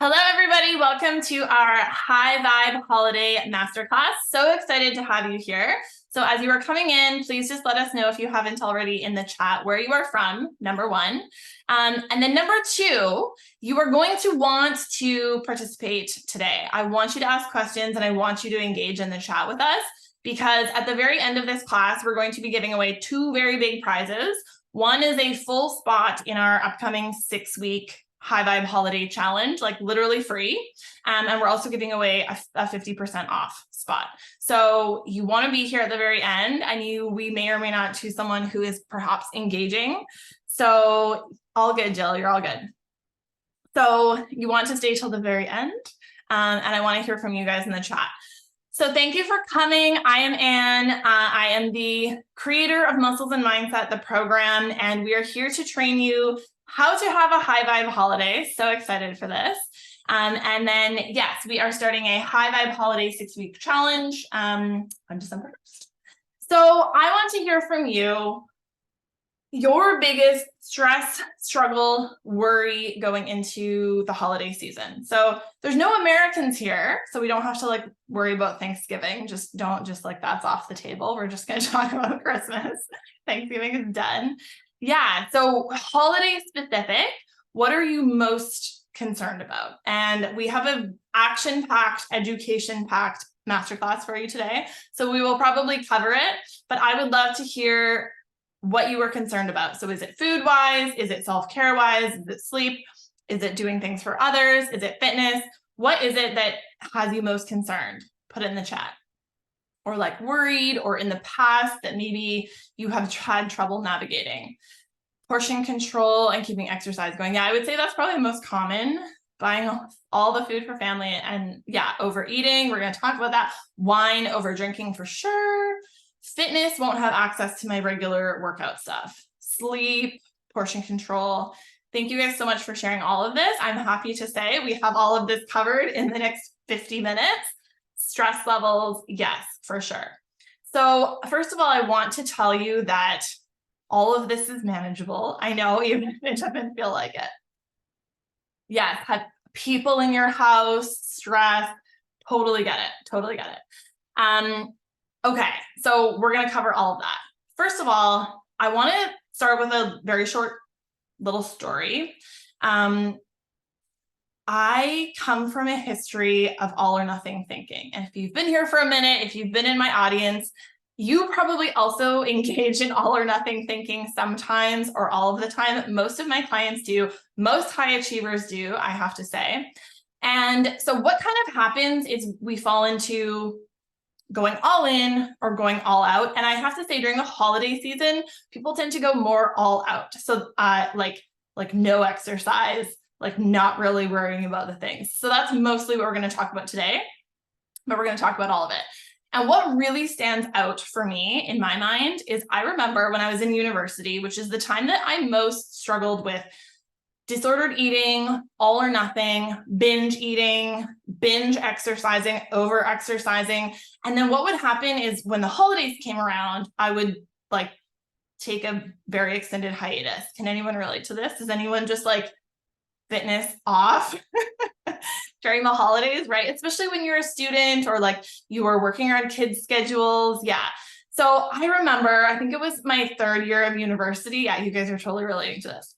Hello, everybody. Welcome to our High Vibe Holiday Masterclass. So excited to have you here. So as you are coming in, please just let us know if you haven't already in the chat where you are from, number one. And then number two, you are going to want to participate today. I want you to ask questions and I want you to engage in the chat with us because at the very end of this class, we're going to be giving away two very big prizes. One is a full spot in our upcoming 6-week High Vibe Holiday Challenge, like literally free. And we're also giving away a 50% off spot. So you want to be here at the very end, and we may or may not choose someone who is perhaps engaging. So all good, Jill, you're all good. So you want to stay till the very end. And I want to hear from you guys in the chat. So thank you for coming. I am Anne. I am the creator of Muscles and Mindset, the program, and we are here to train you how to have a high vibe holiday. So excited for this. And then, yes, we are starting a high vibe holiday 6-week challenge on December 1st. So I want to hear from you your biggest stress, struggle, worry going into the holiday season. So there's no Americans here, so we don't have to worry about Thanksgiving. Don't that's off the table. We're just going to talk about Christmas. Thanksgiving is done. Yeah, so holiday specific, what are you most concerned about? And we have an action-packed, education-packed masterclass for you today. So we will probably cover it, but I would love to hear what you were concerned about. So is it food-wise? Is it self-care-wise? Is it sleep? Is it doing things for others? Is it fitness? What is it that has you most concerned? Put it in the chat. Or worried, or in the past that maybe you have had trouble navigating. Portion control and keeping exercise going. Yeah, I would say that's probably the most common. Buying all the food for family, and yeah, overeating. We're going to talk about that. Wine, over drinking for sure. Fitness, won't have access to my regular workout stuff. Sleep, portion control. Thank you guys so much for sharing all of this. I'm happy to say we have all of this covered in the next 50 minutes. Stress levels, yes, for sure. So first of all, I want to tell you that all of this is manageable. I know, even if it doesn't feel like it. Yes, have people in your house, stress, totally get it, totally get it. Okay, so we're gonna cover all of that. First of all, I wanna start with a very short little story. I come from a history of all or nothing thinking. And if you've been here for a minute, if you've been in my audience, you probably also engage in all or nothing thinking sometimes or all of the time. Most of my clients do. Most high achievers do, I have to say. And so what kind of happens is we fall into going all in or going all out. And I have to say, during the holiday season, people tend to go more all out. So like no exercise, not really worrying about the things. So that's mostly what we're going to talk about today, but we're going to talk about all of it. And what really stands out for me in my mind is I remember when I was in university, which is the time that I most struggled with disordered eating, all or nothing, binge eating, binge exercising, over exercising. And then what would happen is when the holidays came around, I would take a very extended hiatus. Can anyone relate to this? Does anyone just fitness off during the holidays, right? Especially when you're a student or you are working around kids' schedules. Yeah. So I remember, I think it was my 3rd year of university. Yeah, you guys are totally relating to this.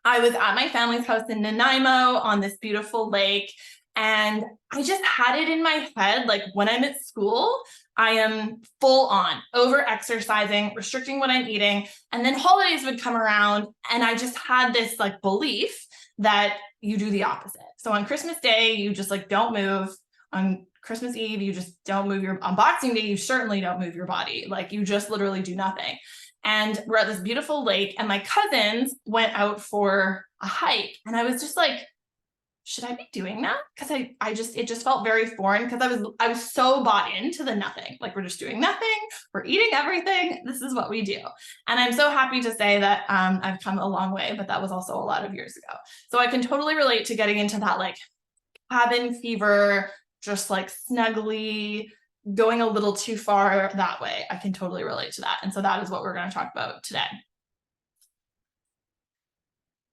I was at my family's house in Nanaimo on this beautiful lake. And I just had it in my head, when I'm at school, I am full on over exercising, restricting what I'm eating. And then holidays would come around and I just had this belief that you do the opposite. So on Christmas Day, you just don't move. On Christmas Eve, you just don't move on Boxing Day, you certainly don't move your body. You just literally do nothing. And we're at this beautiful lake and my cousins went out for a hike. And I was just should I be doing that? Because it just felt very foreign because I was so bought into the nothing. We're just doing nothing, we're eating everything. This is what we do. And I'm so happy to say that I've come a long way, but that was also a lot of years ago. So I can totally relate to getting into that cabin fever, just snuggly, going a little too far that way. I can totally relate to that. And so that is what we're going to talk about today.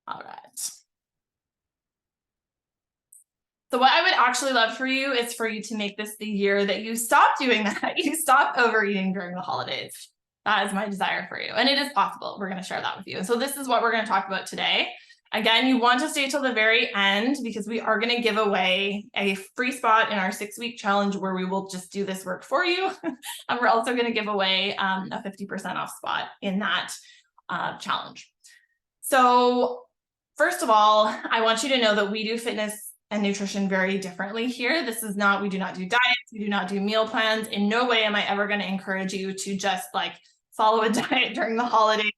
All right. So what I would actually love for you is for you to make this the year that you stop doing that. You stop overeating during the holidays. That is my desire for you. And it is possible. We're going to share that with you. And so this is what we're going to talk about today. Again, you want to stay till the very end because we are going to give away a free spot in our 6-week challenge where we will just do this work for you. And we're also going to give away a 50% off spot in that challenge. So first of all, I want you to know that we do fitness and nutrition very differently here. This is not, we do not do diets, we do not do meal plans. In no way am I ever going to encourage you to just like follow a diet during the holidays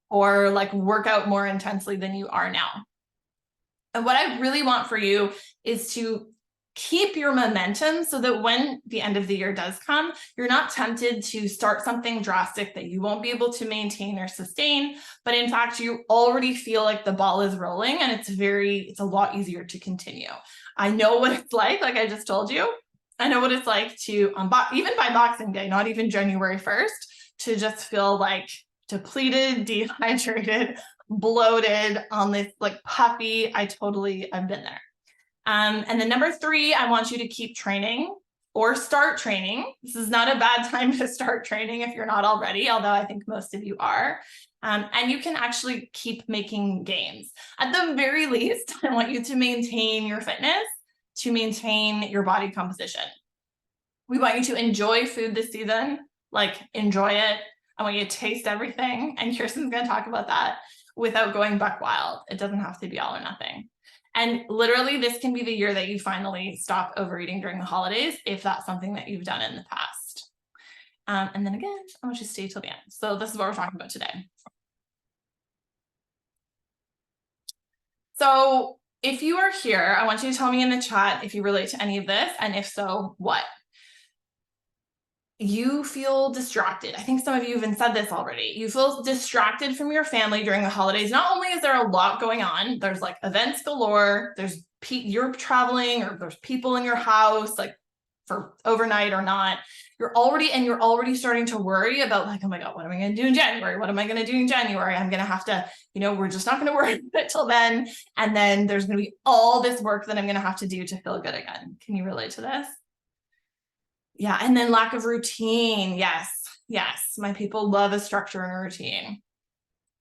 or like work out more intensely than you are now. And what I really want for you is to keep your momentum so that when the end of the year does come, you're not tempted to start something drastic that you won't be able to maintain or sustain, but in fact, you already feel like the ball is rolling and it's a lot easier to continue. I know what it's like I just told you. I know what it's like to, even by Boxing Day, not even January 1st, to just feel like depleted, dehydrated, bloated, on this like puffy. I've been there. And then number 3, I want you to keep training or start training. This is not a bad time to start training if you're not already, although I think most of you are. And you can actually keep making gains. At the very least, I want you to maintain your fitness, to maintain your body composition. We want you to enjoy food this season, like enjoy it. I want you to taste everything. And Kirsten's going to talk about that without going buck wild. It doesn't have to be all or nothing. And literally, this can be the year that you finally stop overeating during the holidays, if that's something that you've done in the past. And then again, I want you to stay till the end. So this is what we're talking about today. So if you are here, I want you to tell me in the chat if you relate to any of this, and if so, what? You feel distracted. I think some of you even said this already. You feel distracted from your family during the holidays. Not only is there a lot going on, there's like events galore, you're traveling, or there's people in your house, like for overnight or not. You're already starting to worry about like, oh my God, what am I going to do in January? What am I going to do in January? I'm going to have to, we're just not going to worry about it till then. And then there's going to be all this work that I'm going to have to do to feel good again. Can you relate to this? Yeah. And then lack of routine. Yes. My people love a structure and a routine.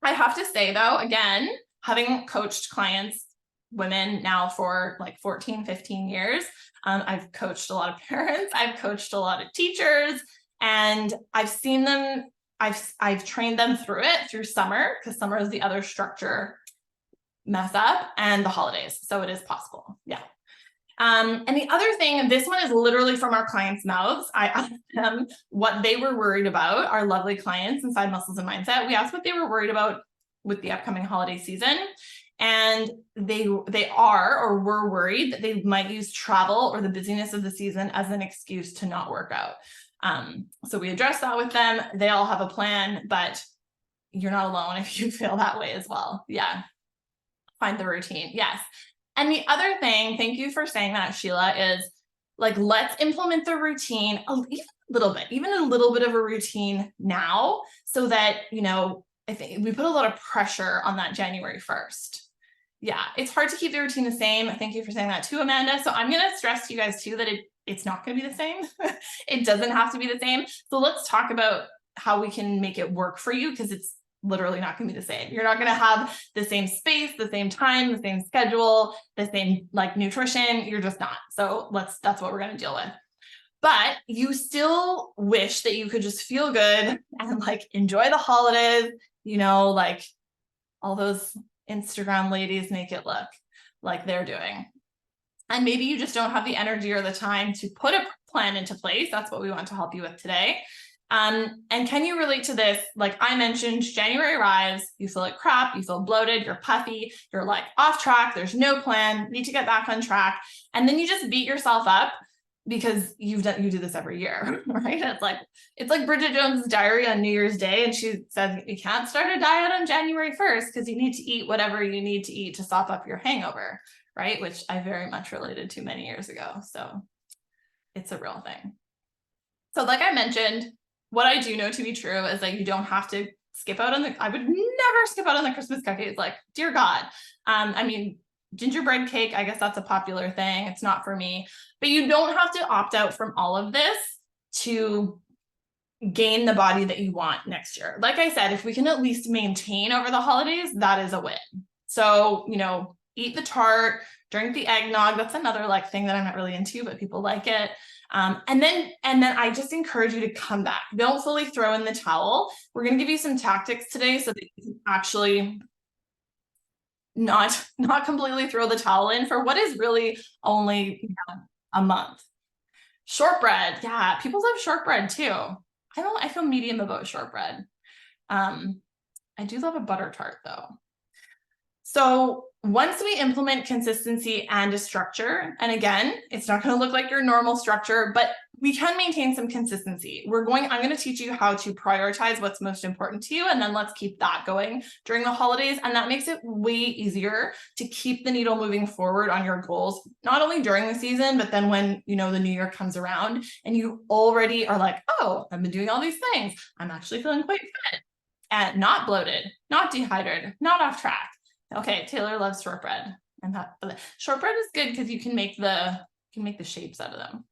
I have to say though, again, having coached clients, women now for like 14, 15 years, I've coached a lot of parents, I've coached a lot of teachers, and I've seen them, I've trained them through summer, because summer is the other structure mess up, and the holidays. So it is possible. Yeah. And the other thing, this one is literally from our clients' mouths. I asked them what they were worried about, our lovely clients inside Muscles and Mindset. We asked what they were worried about with the upcoming holiday season. And they are or were worried that they might use travel or the busyness of the season as an excuse to not work out. So we addressed that with them. They all have a plan, but you're not alone if you feel that way as well. Yeah. Find the routine. Yes. And the other thing, thank you for saying that, Sheila, is like, let's implement the routine even a little bit of a routine now, so that, I think we put a lot of pressure on that January 1st. Yeah, it's hard to keep the routine the same. Thank you for saying that too, Amanda. So I'm going to stress to you guys too that it's not going to be the same. It doesn't have to be the same. So let's talk about how we can make it work for you, because it's literally not going to be the same. You're not going to have the same space, the same time, the same schedule, the same like nutrition. You're just not. So that's what we're going to deal with. But you still wish that you could just feel good and like enjoy the holidays, like all those Instagram ladies make it look like they're doing. And maybe you just don't have the energy or the time to put a plan into place. That's what we want to help you with today. And can you relate to this? Like I mentioned, January arrives, you feel like crap, you feel bloated, you're puffy, you're like off track, there's no plan, need to get back on track. And then you just beat yourself up because you do this every year, right? It's like Bridget Jones's diary on New Year's Day. And she says, you can't start a diet on January 1st because you need to eat whatever you need to eat to sop up your hangover, right? Which I very much related to many years ago. So it's a real thing. So like I mentioned, what I do know to be true is that you don't have to skip out on I would never skip out on the Christmas cookies. Like, dear God. gingerbread cake, I guess that's a popular thing. It's not for me, but you don't have to opt out from all of this to gain the body that you want next year. Like I said, if we can at least maintain over the holidays, that is a win. So, eat the tart, drink the eggnog. That's another like thing that I'm not really into, but people like it. And then I just encourage you to come back. Don't fully throw in the towel. We're going to give you some tactics today so that you can actually not completely throw the towel in for what is really only a month. Shortbread. Yeah, people love shortbread too. I feel medium about shortbread. I do love a butter tart though. So once we implement consistency and a structure, and again, it's not going to look like your normal structure, but we can maintain some consistency. I'm going to teach you how to prioritize what's most important to you, and then let's keep that going during the holidays. And that makes it way easier to keep the needle moving forward on your goals, not only during the season, but then when, the new year comes around and you already are like, oh, I've been doing all these things. I'm actually feeling quite fit and not bloated, not dehydrated, not off track. Okay, Taylor loves shortbread, and that shortbread is good because you can make the shapes out of them.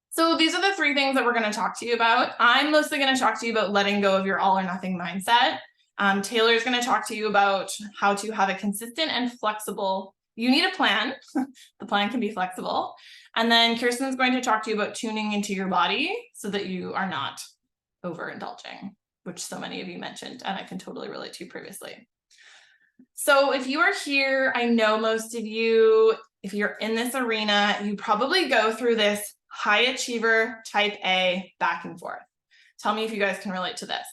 So these are the 3 things that we're going to talk to you about. I'm mostly going to talk to you about letting go of your all or nothing mindset. Taylor's going to talk to you about how to have a consistent and flexible. You need a plan. The plan can be flexible. And then Kirsten's going to talk to you about tuning into your body so that you are not overindulging, which so many of you mentioned, and I can totally relate to previously. So if you are here, I know most of you, if you're in this arena, you probably go through this high achiever type A back and forth. Tell me if you guys can relate to this.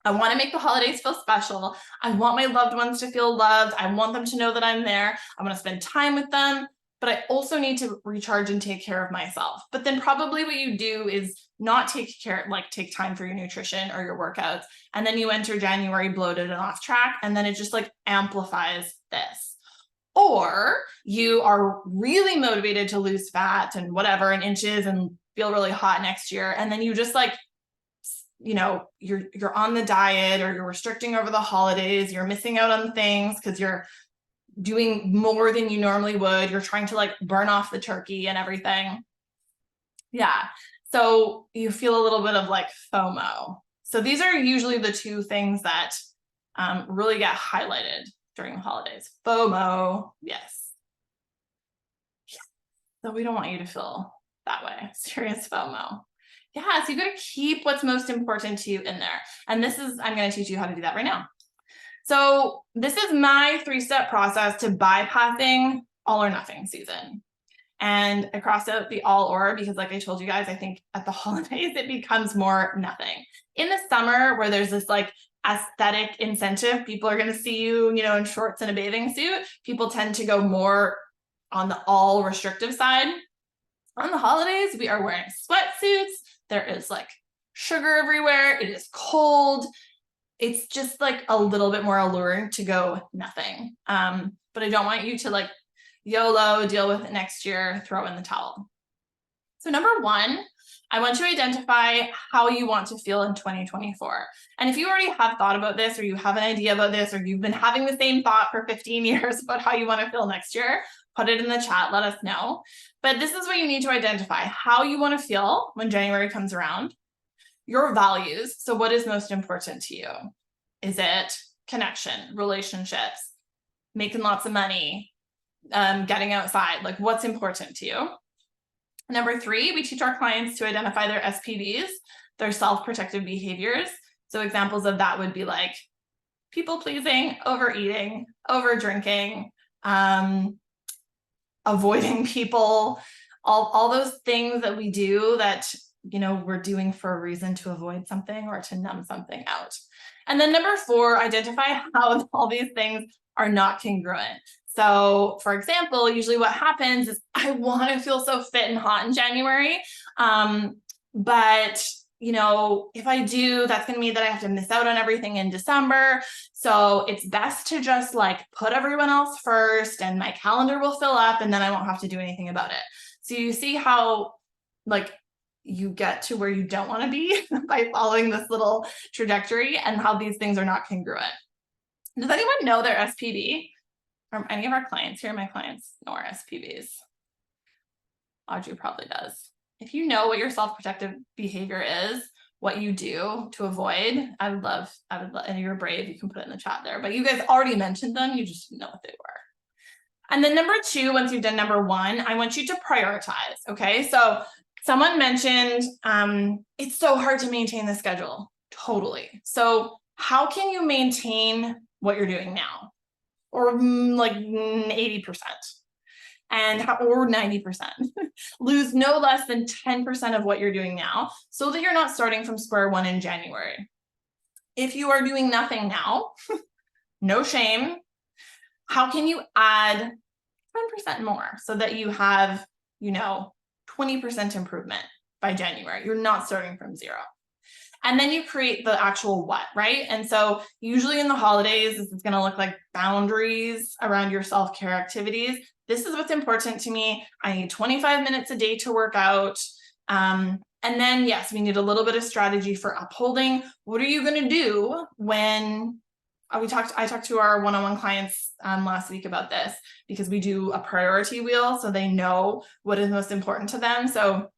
I want to make the holidays feel special. I want my loved ones to feel loved. I want them to know that I'm there. I want to spend time with them, but I also need to recharge and take care of myself. But then probably what you do is not take time for your nutrition or your workouts. And then you enter January bloated and off track. And then it just amplifies this. Or you are really motivated to lose fat and whatever in inches and feel really hot next year. And then you just you're on the diet or you're restricting over the holidays. You're missing out on things because you're doing more than you normally would. You're trying to burn off the turkey and everything. Yeah. So you feel a little bit of FOMO. So these are usually the 2 things that really get highlighted during the holidays. FOMO. Yes. So we don't want you to feel that way. Serious FOMO. Yeah. So you got to keep what's most important to you in there. And I'm going to teach you how to do that right now. So this is my 3-step process to bypassing all or nothing season. And I crossed out the all or because like I told you guys, I think at the holidays, it becomes more nothing. In the summer where there's this aesthetic incentive, people are going to see you, in shorts and a bathing suit. People tend to go more on the all restrictive side. On the holidays, we are wearing sweatsuits. There is sugar everywhere. It is cold. It's just a little bit more alluring to go nothing. But I don't want you to YOLO, deal with it next year, throw in the towel. So number 1, I want you to identify how you want to feel in 2024. And if you already have thought about this, or you have an idea about this, or you've been having the same thought for 15 years about how you want to feel next year, put it in the chat, let us know. But this is what you need to identify: how you want to feel when January comes around, your values. So what is most important to you? Is it connection, relationships, making lots of money, getting outside? What's important to you? Number 3, we teach our clients to identify their SPBs, their self-protective behaviors. So examples of that would be people pleasing, overeating, over drinking, avoiding people, all those things that we do that, we're doing for a reason to avoid something or to numb something out. And then number 4, identify how all these things are not congruent. So for example, usually what happens is I want to feel so fit and hot in January. But if I do, that's going to mean that I have to miss out on everything in December. So it's best to just put everyone else first, and my calendar will fill up and then I won't have to do anything about it. So you see how you get to where you don't want to be by following this little trajectory, and how these things are not congruent. Does anyone know their SPB? Are any of our clients here? My clients know our SPVs. Audrey probably does. If you know what your self-protective behavior is, what you do to avoid, I would love, and you're brave, you can put it in the chat there, but you guys already mentioned them, you just didn't know what they were. And then number 2, once you've done number 1, I want you to prioritize, okay? So someone mentioned, it's so hard to maintain the schedule. Totally. So how can you maintain what you're doing now? Or like 80%. Or 90%. Lose no less than 10% of what you're doing now so that you're not starting from square one in January. If you are doing nothing now, no shame. How can you add 10% more so that you have, 20% improvement by January? You're not starting from 0. And then you create the actual what, right? And so usually in the holidays, this is going to look like boundaries around your self-care activities. This is what's important to me. I need 25 minutes a day to work out. And then, yes, we need a little bit of strategy for upholding. What are you going to do when I talked to our one-on-one clients last week about this, because we do a priority wheel so they know what is most important to them. So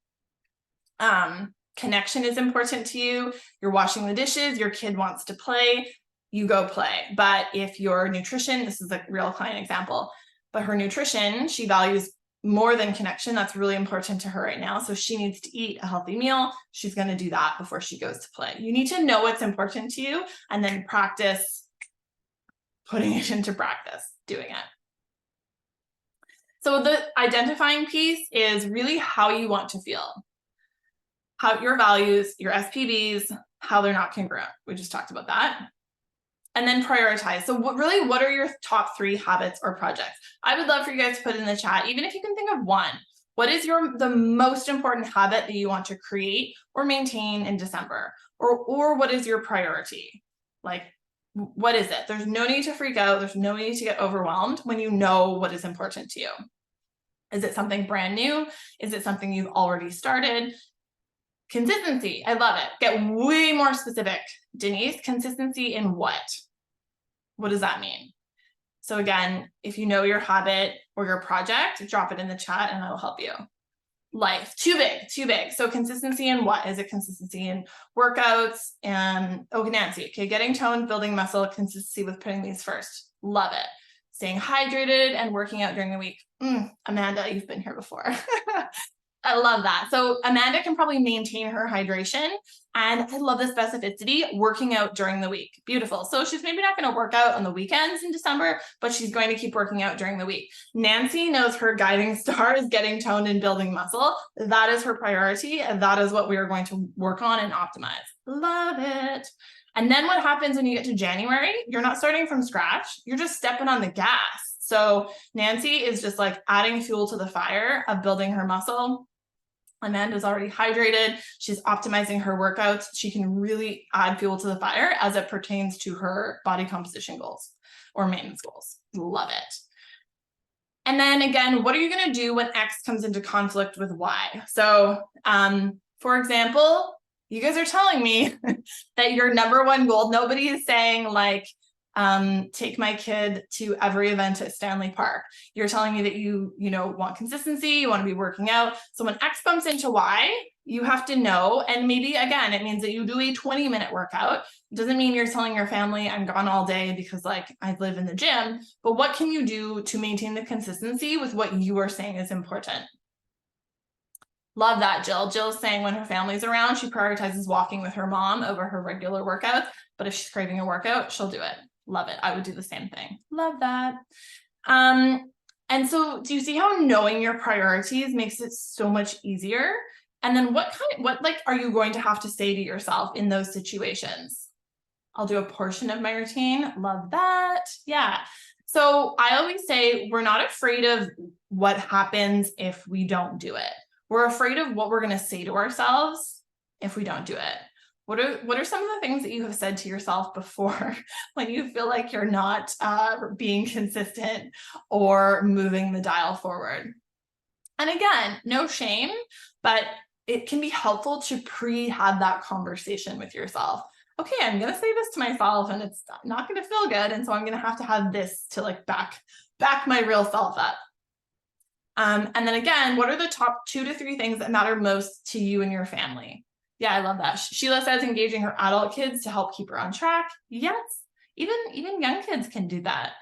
connection is important to you. You're washing the dishes, your kid wants to play, you go play. But if your nutrition, this is a real client example, but her nutrition, she values more than connection. That's really important to her right now. So she needs to eat a healthy meal. She's going to do that before she goes to play. You need to know what's important to you and then practice putting it into practice, doing it. So the identifying piece is really how you want to feel. How your values, your SPVs, how they're not congruent. We just talked about that. And then prioritize. So what are your top 3 habits or projects? I would love for you guys to put in the chat, even if you can think of one. What is the most important habit that you want to create or maintain in December? Or what is your priority? Like, what is it? There's no need to freak out. There's no need to get overwhelmed when you know what is important to you. Is it something brand new? Is it something you've already started? Consistency, I love it. Get way more specific, Denise. Consistency in what? What does that mean? So again, if you know your habit or your project, drop it in the chat and I will help you. Life, too big. So consistency in what? Is it consistency in workouts? And Nancy, okay, getting toned, building muscle, consistency with putting these first. Love it. Staying hydrated and working out during the week. Amanda, you've been here before. I love that. So Amanda can probably maintain her hydration. And I love the specificity, working out during the week. Beautiful. So she's maybe not going to work out on the weekends in December, but she's going to keep working out during the week. Nancy knows her guiding star is getting toned and building muscle. That is her priority. And that is what we are going to work on and optimize. Love it. And then what happens when you get to January? You're not starting from scratch. You're just stepping on the gas. So Nancy is just like adding fuel to the fire of building her muscle. Amanda's already hydrated. She's optimizing her workouts. She can really add fuel to the fire as it pertains to her body composition goals or maintenance goals. Love it. And then again, what are you going to do when X comes into conflict with Y? So for example, you guys are telling me that your number one goal, nobody is saying like, take my kid to every event at Stanley Park. You're telling me that you want consistency, you want to be working out. So when X bumps into Y, you have to know, and maybe again, it means that you do a 20-minute workout. It doesn't mean you're telling your family I'm gone all day because like I live in the gym, but what can you do to maintain the consistency with what you are saying is important? Love that, Jill. Jill's saying when her family's around, she prioritizes walking with her mom over her regular workouts, but if she's craving a workout, she'll do it. Love it. I would do the same thing. Love that. And so do you see how knowing your priorities makes it so much easier? And then what are you going to have to say to yourself in those situations? I'll do a portion of my routine. Love that. Yeah. So I always say we're not afraid of what happens if we don't do it. We're afraid of what we're going to say to ourselves if we don't do it. What are some of the things that you have said to yourself before when you feel like you're not being consistent or moving the dial forward? And again, no shame, but it can be helpful to have that conversation with yourself. Okay, I'm going to say this to myself and it's not going to feel good. And so I'm going to have this to like back back my real self up. And then again, what are the top 2 to 3 things that matter most to you and your family? Yeah, I love that. Sheila says engaging her adult kids to help keep her on track. Yes, even young kids can do that.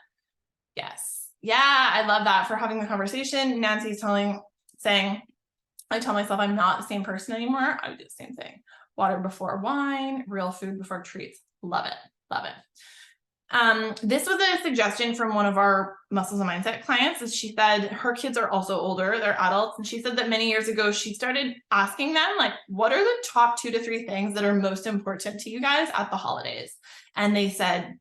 Yes. Yeah, I love that for having the conversation. Nancy's saying, I tell myself I'm not the same person anymore. I would do the same thing. Water before wine, real food before treats. Love it. Love it. This was a suggestion from one of our Muscles and Mindset clients. As she said, her kids are also older, they're adults. And she said that many years ago, she started asking them, like, what are the top 2 to 3 things that are most important to you guys at the holidays? And they said,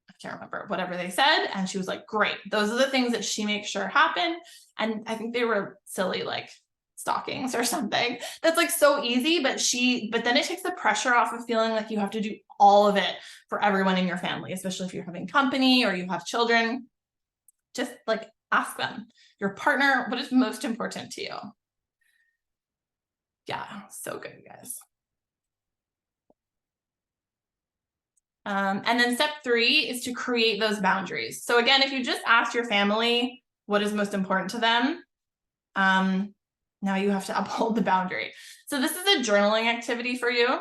I can't remember whatever they said. And she was like, great. Those are the things that she makes sure happen. And I think they were silly, like stockings or something. That's like so easy, but then it takes the pressure off of feeling like you have to do all of it for everyone in your family, especially if you're having company or you have children. Just like ask them, your partner, what is most important to you? Yeah, so good, you guys. And then step 3 is to create those boundaries. So again, if you just ask your family what is most important to them, now you have to uphold the boundary. So this is a journaling activity for you,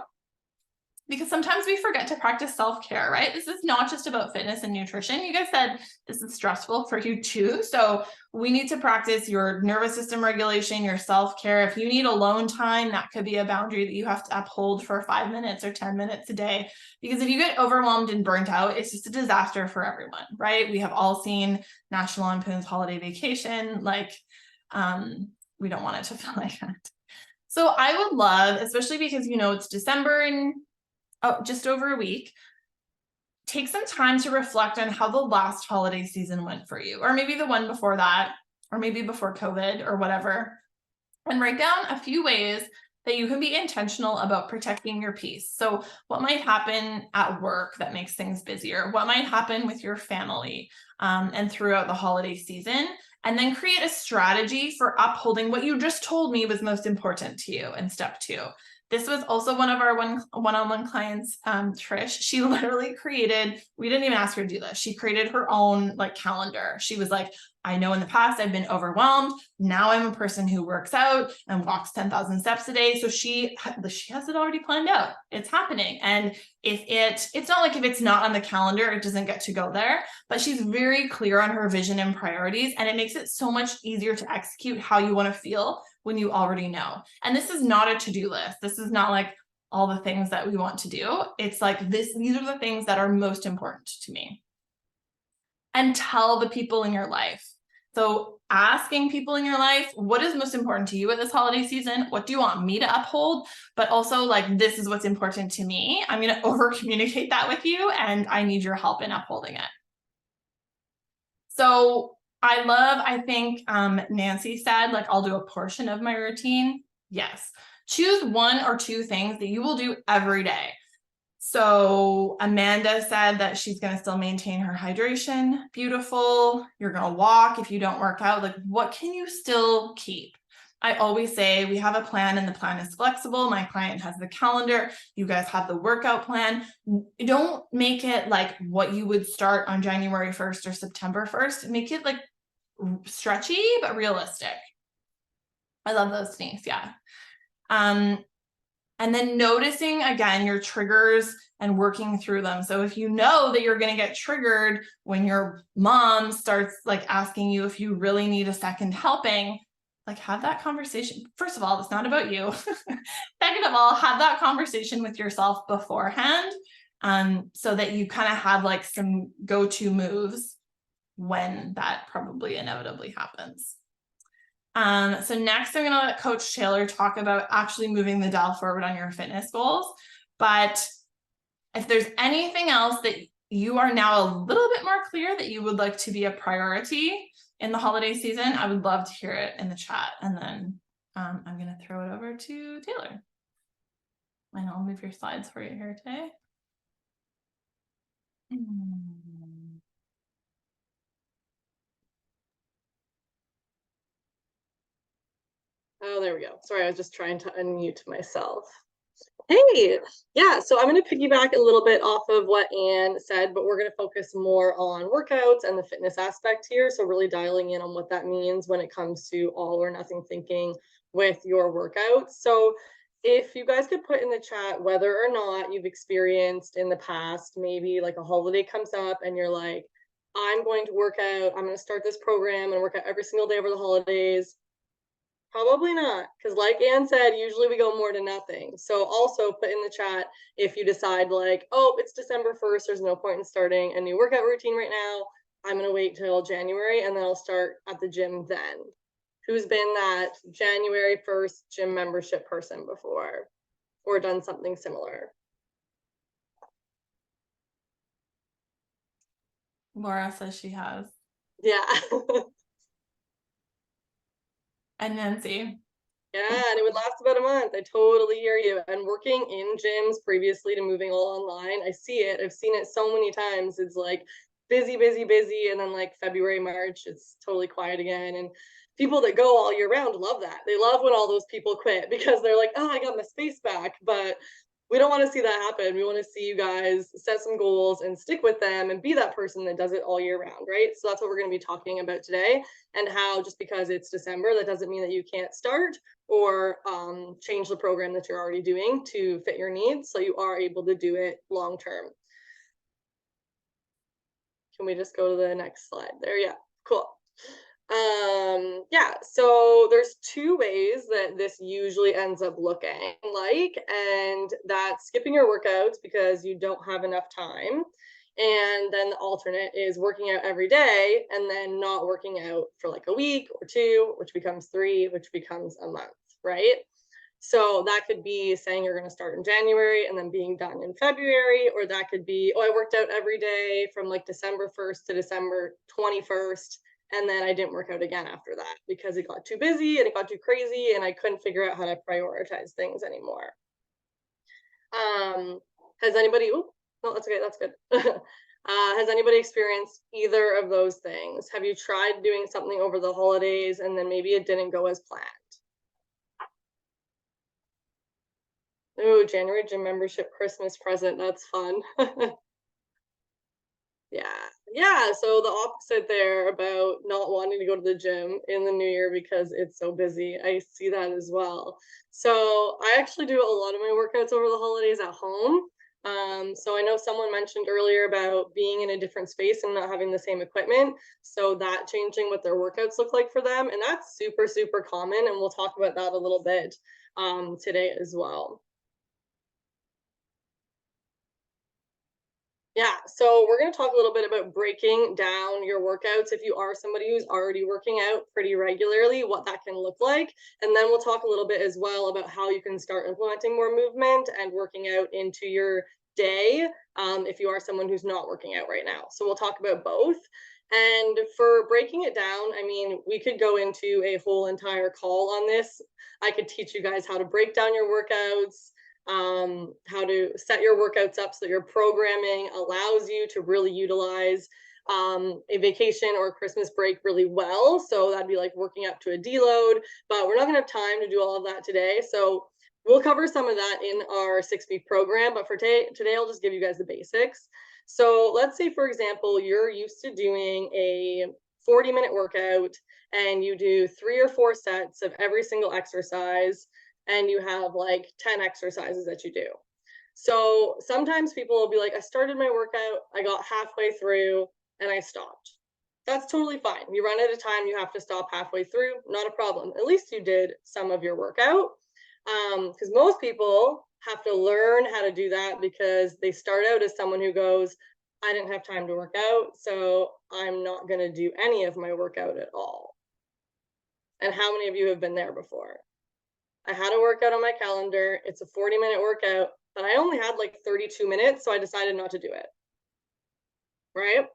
because sometimes we forget to practice self-care, right? This is not just about fitness and nutrition. You guys said this is stressful for you too. So we need to practice your nervous system regulation, your self-care. If you need alone time, that could be a boundary that you have to uphold for 5 minutes or 10 minutes a day. Because if you get overwhelmed and burnt out, it's just a disaster for everyone, right? We have all seen National Lampoon's Holiday Vacation. Like, we don't want it to feel like that. So I would love, especially because, it's December and just over a week, take some time to reflect on how the last holiday season went for you, or maybe the one before that, or maybe before COVID or whatever, and write down a few ways that you can be intentional about protecting your peace. So what might happen at work that makes things busier? What might happen with your family and throughout the holiday season? And then create a strategy for upholding what you just told me was most important to you in step 2. This was also one of our one-on-one clients, Trish. She literally created, we didn't even ask her to do this. She created her own calendar. She was like, I know in the past I've been overwhelmed. Now I'm a person who works out and walks 10,000 steps a day. So she has it already planned out. It's happening. And it's not like if it's not on the calendar, it doesn't get to go there, but she's very clear on her vision and priorities. And it makes it so much easier to execute how you want to feel when you already know. And this is not a to-do list. This is not like all the things that we want to do. It's like these are the things that are most important to me. And tell the people in your life. So asking people in your life, what is most important to you at this holiday season? What do you want me to uphold? But also this is what's important to me. I'm going to over communicate that with you, and I need your help in upholding it. So I think Nancy said, I'll do a portion of my routine. Yes. Choose 1 or 2 things that you will do every day. So Amanda said that she's going to still maintain her hydration. Beautiful. You're going to walk if you don't work out. What can you still keep? I always say we have a plan and the plan is flexible. My client has the calendar. You guys have the workout plan. Don't make it like what you would start on January 1st or September 1st. Make it stretchy, but realistic. I love those things. Yeah. And then noticing, again, your triggers and working through them. So if you know that you're going to get triggered when your mom starts asking you if you really need a second helping, have that conversation. First of all, it's not about you. Second of all, have that conversation with yourself beforehand, so that you kind of have some go-to moves when that probably inevitably happens. So next I'm going to let Coach Taylor talk about actually moving the dial forward on your fitness goals. But if there's anything else that you are now a little bit more clear that you would like to be a priority in the holiday season, I would love to hear it in the chat. And then I'm going to throw it over to Taylor. And I'll move your slides for you here today. Oh, there we go. Sorry, I was just trying to unmute myself. Hey, yeah, so I'm going to piggyback a little bit off of what Anne said, but we're going to focus more on workouts and the fitness aspect here. So, really dialing in on what that means when it comes to all or nothing thinking with your workouts. So, if you guys could put in the chat whether or not you've experienced in the past, maybe like a holiday comes up and you're like, I'm going to work out, I'm going to start this program and work out every single day over the holidays. Probably not, because like Anne said, usually we go more to nothing. So also put in the chat if you decide like, oh, it's December 1st, there's no point in starting a new workout routine right now. I'm going to wait till January and then I'll start at the gym then. Who's been that January 1st gym membership person before or done something similar? Laura says she has. Yeah. And Nancy. Yeah, and it would last about a month. I totally hear you. And working in gyms previously to moving all online, I see it. I've seen it so many times. It's like busy, busy, busy. And then like February, March, it's totally quiet again. And people that go all year round love that. They love when all those people quit because they're like, oh, I got my space back. But we don't want to see that happen. We want to see you guys set some goals and stick with them and be that person that does it all year round, right? So that's what we're going to be talking about today, and how just because it's December, that doesn't mean that you can't start or change the program that you're already doing to fit your needs so you are able to do it long term. Can we just go to the next slide there? Yeah, cool. Yeah, so there's two ways that this usually ends up looking like, and that's skipping your workouts because you don't have enough time. And then the alternate is working out every day and then not working out for like a week or two, which becomes 3, which becomes a month, right? So that could be saying you're going to start in January and then being done in February, or that could be, oh, I worked out every day from like December 1st to December 21st. And then I didn't work out again after that because it got too busy and it got too crazy and I couldn't figure out how to prioritize things anymore. Has anybody, oh, no, that's okay, that's good. Has anybody experienced either of those things? Have you tried doing something over the holidays and then maybe it didn't go as planned? Oh, January gym membership Christmas present. That's fun. Yeah. So the opposite there about not wanting to go to the gym in the new year because it's so busy. I see that as well. So I actually do a lot of my workouts over the holidays at home. So I know someone mentioned earlier about being in a different space and not having the same equipment. So that changing what their workouts look like for them. And that's super, super common. And we'll talk about that a little bit today as well. Yeah, so we're going to talk a little bit about breaking down your workouts. If you are somebody who's already working out pretty regularly, what that can look like. And then we'll talk a little bit as well about how you can start implementing more movement and working out into your day if you are someone who's not working out right now. So we'll talk about both. And for breaking it down, I mean, we could go into a whole entire call on this. I could teach you guys how to break down your workouts, how to set your workouts up so that your programming allows you to really utilize a vacation or a Christmas break really well. So that'd be like working up to a deload, but we're not gonna have time to do all of that today. So we'll cover some of that in our 6-week program, but for today, I'll just give you guys the basics. So let's say, for example, you're used to doing a 40-minute workout and you do 3 or 4 sets of every single exercise, and you have like 10 exercises that you do. So sometimes people will be like, I started my workout, I got halfway through, and I stopped. That's totally fine. You run at a time, you have to stop halfway through, not a problem. At least you did some of your workout. Because most people have to learn how to do that because they start out as someone who goes, I didn't have time to work out, so I'm not going to do any of my workout at all. And how many of you have been there before? I had a workout on my calendar. It's a 40-minute workout, but I only had like 32 minutes, so I decided not to do it. Right?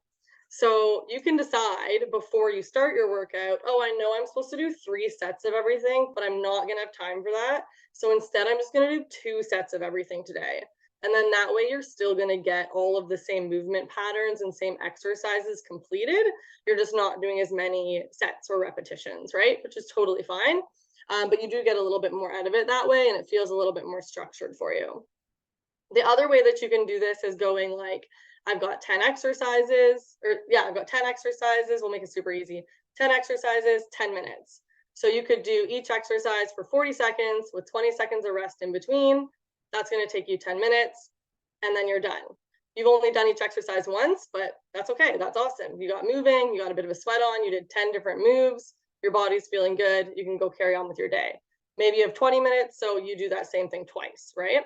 So you can decide before you start your workout, oh, I know I'm supposed to do 3 sets of everything, but I'm not going to have time for that. So instead, I'm just going to do 2 sets of everything today. And then that way you're still going to get all of the same movement patterns and same exercises completed. You're just not doing as many sets or repetitions, right? Which is totally fine. but you do get a little bit more out of it that way, and it feels a little bit more structured for you. The other way that you can do this is going like, I've got 10 exercises, or yeah, I've got 10 exercises. We'll make it super easy. 10 exercises, 10 minutes. So you could do each exercise for 40 seconds with 20 seconds of rest in between. That's going to take you 10 minutes, and then you're done. You've only done each exercise once, but that's okay. That's awesome. You got moving, you got a bit of a sweat on, you did 10 different moves, your body's feeling good, you can go carry on with your day. Maybe you have 20 minutes, so you do that same thing twice, right?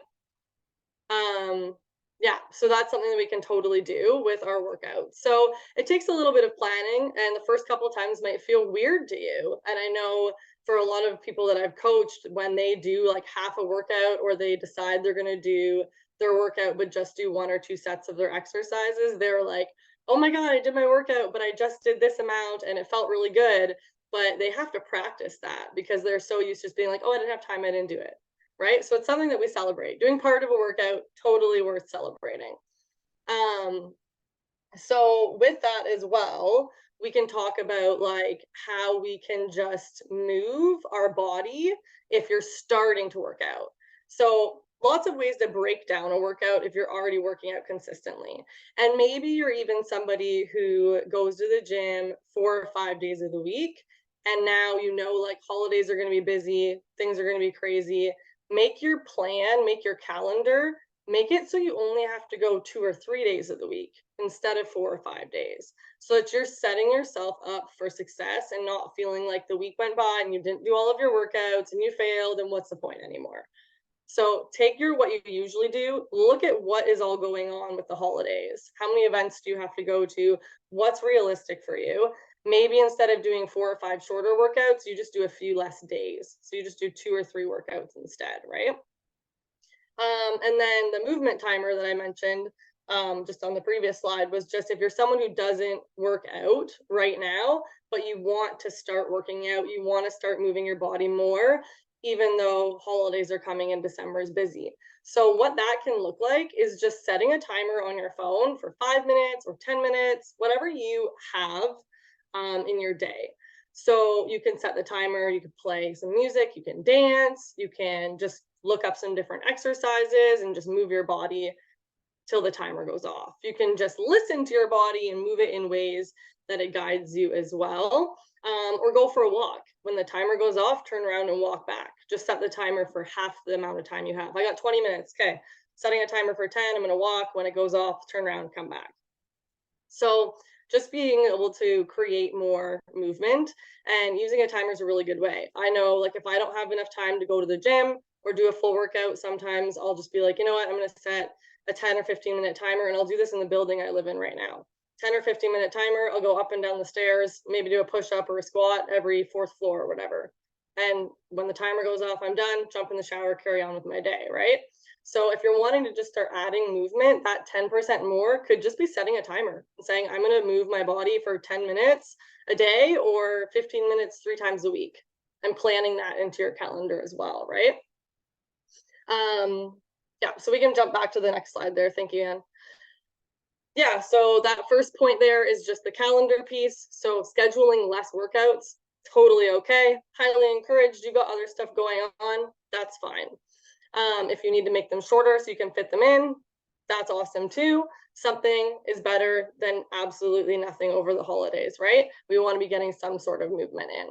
Yeah, so that's something that we can totally do with our workouts. So it takes a little bit of planning, and the first couple of times might feel weird to you. And I know for a lot of people that I've coached, when they do like half a workout, or they decide they're going to do their workout but just do 1 or 2 sets of their exercises, they're like, oh my God, I did my workout, but I just did this amount and it felt really good. But they have to practice that because they're so used to just being like, oh, I didn't have time, I didn't do it. Right? So it's something that we celebrate. Doing part of a workout, totally worth celebrating. So with that as well, we can talk about like how we can just move our body if you're starting to work out. So lots of ways to break down a workout if you're already working out consistently. And maybe you're even somebody who goes to the gym 4 or 5 days of the week. And now you know, like, holidays are going to be busy, things are going to be crazy. Make your plan, make your calendar, make it so you only have to go 2 or 3 days of the week instead of 4 or 5 days, so that you're setting yourself up for success and not feeling like the week went by and you didn't do all of your workouts and you failed, and what's the point anymore. So take what you usually do, look at what is all going on with the holidays. How many events do you have to go to? What's realistic for you? Maybe instead of doing 4 or 5 shorter workouts, you just do a few less days. So you just do 2 or 3 workouts instead, right? And then the movement timer that I mentioned just on the previous slide was just if you're someone who doesn't work out right now, but you want to start working out, you want to start moving your body more, even though holidays are coming and December is busy. So what that can look like is just setting a timer on your phone for 5 minutes or 10 minutes, whatever you have in your day. So you can set the timer, you can play some music, you can dance, you can just look up some different exercises and just move your body till the timer goes off. You can just listen to your body and move it in ways that it guides you as well. Or go for a walk. When the timer goes off, turn around and walk back. Just set the timer for half the amount of time you have. I got 20 minutes. Okay, setting a timer for 10. I'm going to walk. When it goes off, turn around, come back. So just being able to create more movement and using a timer is a really good way. I know, like, if I don't have enough time to go to the gym or do a full workout, sometimes I'll just be like, you know what, I'm going to set a 10 or 15-minute timer, and I'll do this in the building I live in right now. 10 or 15-minute timer, I'll go up and down the stairs, maybe do a push-up or a squat every 4th floor or whatever. And when the timer goes off, I'm done, jump in the shower, carry on with my day, right? So if you're wanting to just start adding movement, that 10% more could just be setting a timer and saying, I'm going to move my body for 10 minutes a day or 15 minutes 3 times a week, and planning that into your calendar as well, right? Yeah, so we can jump back to the next slide there. Thank you, Anne. Yeah, so that first point there is just the calendar piece. So scheduling less workouts, totally okay. Highly encouraged. You got other stuff going on, that's fine. If you need to make them shorter so you can fit them in, that's awesome too. Something is better than absolutely nothing over the holidays, right? We want to be getting some sort of movement in.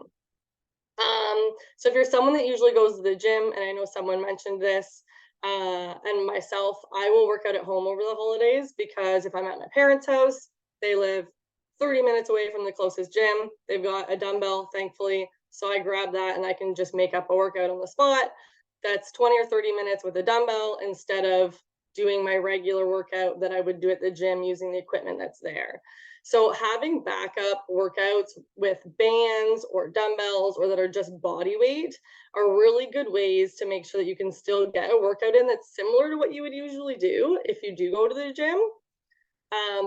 So if you're someone that usually goes to the gym, and I know someone mentioned this, and myself, I will work out at home over the holidays, because if I'm at my parents' house, they live 30 minutes away from the closest gym. They've got a dumbbell, thankfully. So I grab that and I can just make up a workout on the spot. That's 20 or 30 minutes with a dumbbell instead of doing my regular workout that I would do at the gym using the equipment that's there. So having backup workouts with bands or dumbbells, or that are just body weight, are really good ways to make sure that you can still get a workout in that's similar to what you would usually do if you do go to the gym,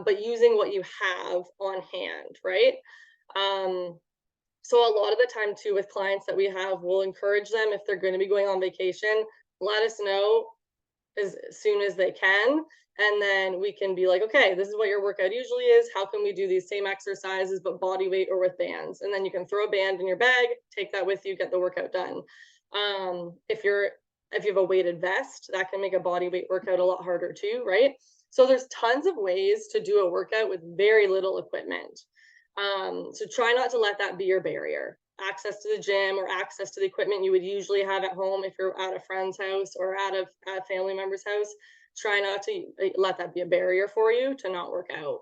but using what you have on hand, right? So a lot of the time too, with clients that we have, we'll encourage them, if they're going to be going on vacation, let us know as soon as they can. And then we can be like, okay, this is what your workout usually is. How can we do these same exercises, but body weight or with bands? And then you can throw a band in your bag, take that with you, get the workout done. If you have a weighted vest, that can make a body weight workout a lot harder too, right? So there's tons of ways to do a workout with very little equipment. So try not to let that be your barrier. Access to the gym or access to the equipment you would usually have at home if you're at a friend's house or at a family member's house. Try not to let that be a barrier for you to not work out.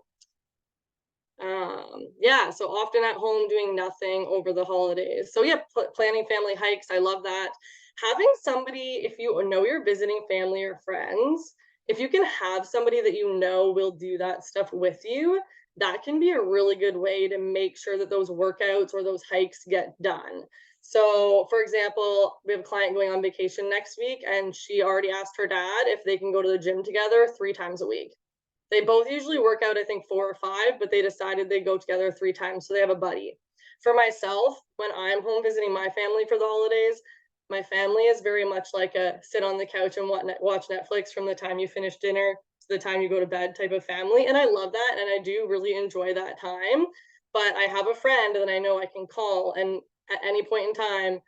Yeah, so often at home doing nothing over the holidays. So yeah, planning family hikes, I love that. Having somebody, if you know you're visiting family or friends, if you can have somebody that you know will do that stuff with you, that can be a really good way to make sure that those workouts or those hikes get done. So for example, we have a client going on vacation next week, and she already asked her dad if they can go to the gym together 3 times a week. They both usually work out, I think 4 or 5, but they decided they go together 3 times, so they have a buddy. For myself, when I'm home visiting my family for the holidays, my family is very much like a sit on the couch and watch Netflix from the time you finish dinner to the time you go to bed type of family. And I love that. And I do really enjoy that time. But I have a friend that I know I can call. And at any point in time,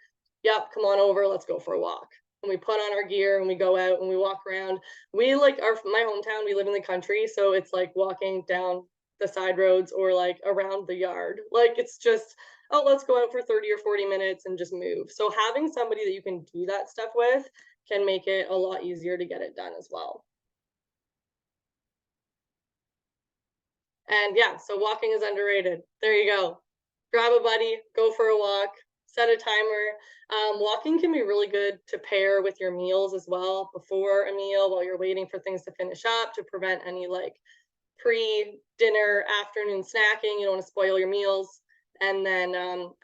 yep, come on over, let's go for a walk. And we put on our gear and we go out and we walk around. We like my hometown, we live in the country. So it's like walking down the side roads or like around the yard. Like it's just, oh, let's go out for 30 or 40 minutes and just move. So having somebody that you can do that stuff with can make it a lot easier to get it done as well. And yeah, so walking is underrated. There you go. Grab a buddy, go for a walk, set a timer. Walking can be really good to pair with your meals as well, before a meal, while you're waiting for things to finish up, to prevent any like pre-dinner, afternoon snacking. You don't want to spoil your meals. And then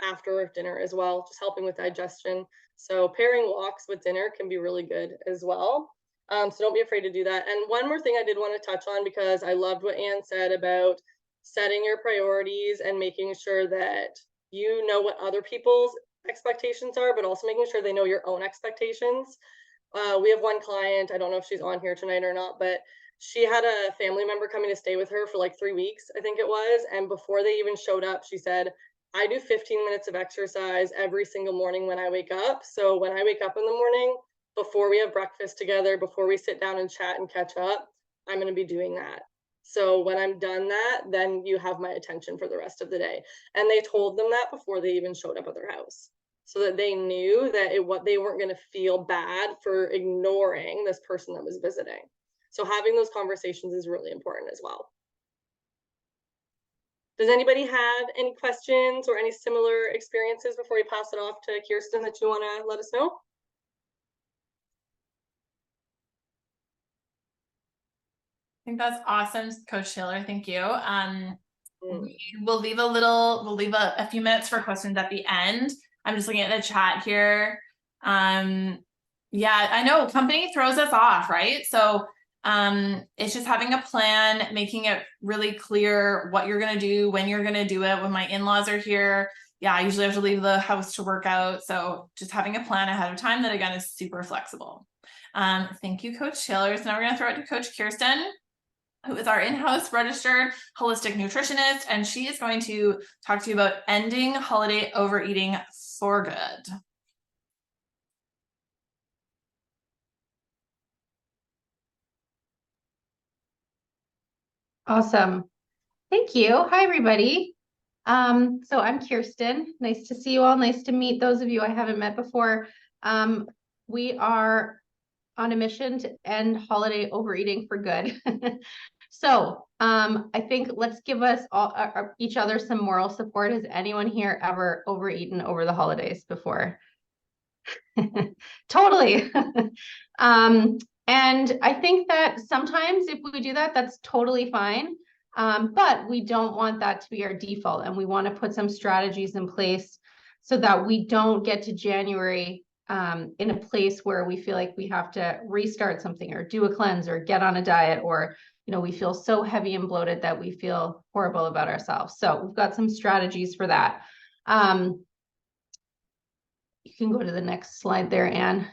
after dinner as well, just helping with digestion. So pairing walks with dinner can be really good as well. So don't be afraid to do that. And one more thing I did want to touch on, because I loved what Anne said about setting your priorities and making sure that you know what other people's expectations are, but also making sure they know your own expectations. We have one client, I don't know if she's on here tonight or not, but she had a family member coming to stay with her for like 3 weeks, I think it was. And before they even showed up, she said, I do 15 minutes of exercise every single morning when I wake up. So when I wake up in the morning, before we have breakfast together, before we sit down and chat and catch up, I'm going to be doing that. So when I'm done that, then you have my attention for the rest of the day. And they told them that before they even showed up at their house, so that they knew that what they weren't going to feel bad for ignoring this person that was visiting. So having those conversations is really important as well. Does anybody have any questions or any similar experiences before we pass it off to Kirsten that you want to let us know? I think that's awesome, Coach Taylor. Thank you. Mm. We'll leave a few minutes for questions at the end. I'm just looking at the chat here. Yeah, I know company throws us off, right? So it's just having a plan, making it really clear what you're going to do, when you're going to do it. When my in-laws are here, yeah, I usually have to leave the house to work out. So just having a plan ahead of time that, again, is super flexible. Thank you, Coach Taylor. So now we're going to throw it to Coach Kirsten, who is our in-house registered holistic nutritionist, and she is going to talk to you about ending holiday overeating for good. Awesome. Thank you. Hi, everybody. So I'm Kirsten. Nice to see you all. Nice to meet those of you I haven't met before. We are on a mission to end holiday overeating for good. So I think let's give us all each other some moral support. Has anyone here ever overeaten over the holidays before? Totally. And I think that sometimes if we do that, that's totally fine. But we don't want that to be our default, and we want to put some strategies in place so that we don't get to January in a place where we feel like we have to restart something or do a cleanse or get on a diet, or we feel so heavy and bloated that we feel horrible about ourselves. So we've got some strategies for that. You can go to the next slide there, Anne.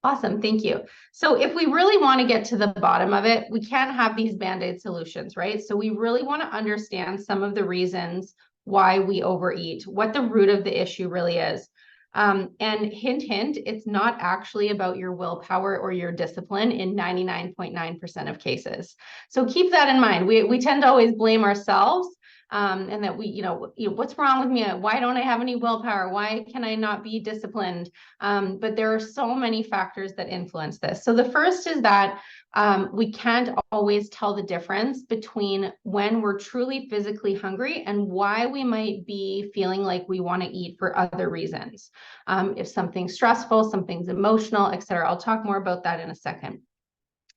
Awesome, thank you. So if we really want to get to the bottom of it, we can't have these Band-Aid solutions, right? So we really want to understand some of the reasons why we overeat, what the root of the issue really is. And hint, hint, it's not actually about your willpower or your discipline in 99.9% of cases. So keep that in mind. We tend to always blame ourselves, and that what's wrong with me? Why don't I have any willpower? Why can I not be disciplined? But there are so many factors that influence this. So the first is that we can't always tell the difference between when we're truly physically hungry and why we might be feeling like we want to eat for other reasons. If something's stressful, something's emotional, etc. I'll talk more about that in a second.